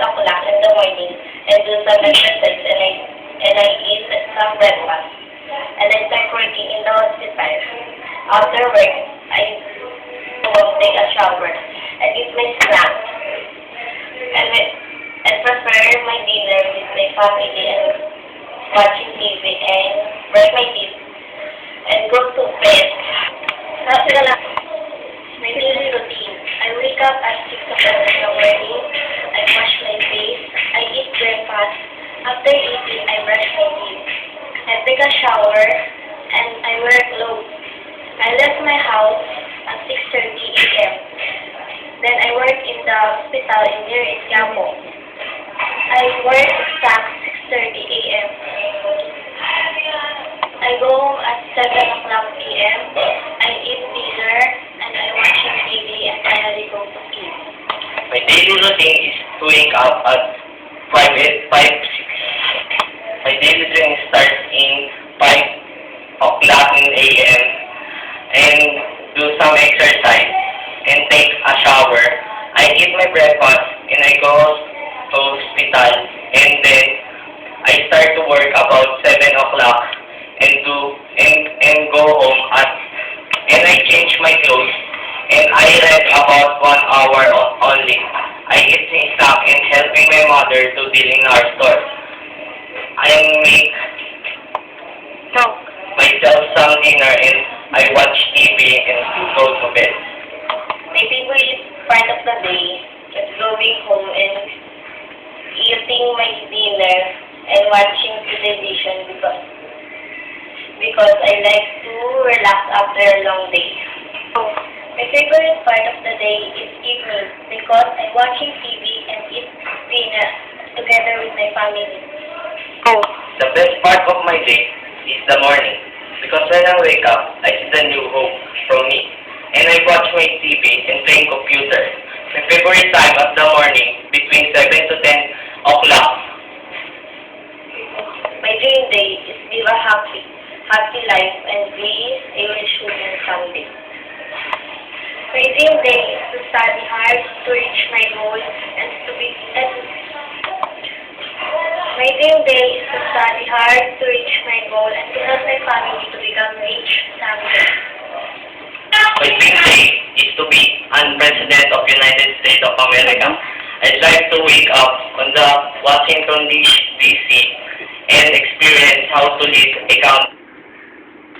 o'clock in the morning and do some exercise and I eat some breakfast. And I start working in the hospital. After work, I take a shower and eat my snack and prepare my dinner with my family and watching TV and brush my teeth and go to bed. After that, my daily routine. I wake up at 6 o'clock in the morning. I wash my face. I eat breakfast. After eating, I brush my teeth. I take a shower and I wear clothes. I left my house at 6:30 a.m. Then I work in the hospital in near Quiapo. I work exact 6:30 a.m. I go home at 7 o'clock p.m. I eat dinner and I watch TV and finally go to sleep. My daily routine is to wake up at 5, 6. My daily routine starts in 5 o'clock in a.m. and do some exercise and take a shower. I eat my breakfast and I go to hospital and then I start to work about 7 o'clock and go home and I change my clothes and I rest about 1 hour only. I eat my snack and helping my mother to deal in our store. I make myself some dinner and I watch TV and go to bed. My favorite part of the day is going home and eating my dinner and watching television because I like to relax after a long day. My favorite part of the day is evening because I'm watching TV and eat dinner together with my family. The best part of my day is the morning because when I wake up, I see the new hope from me and I watch my TV and play computer. My favorite time of the morning between 7 to 10 o'clock. My dream day is live a happy life and be a rich woman someday. My dream day is to study hard to reach my goal and to be My dream day is to study hard to reach my goal and to help my family to become rich someday. My dream day is to be President of United States of America. I'd like to wake up on the Washington DC and experience how to lead a country.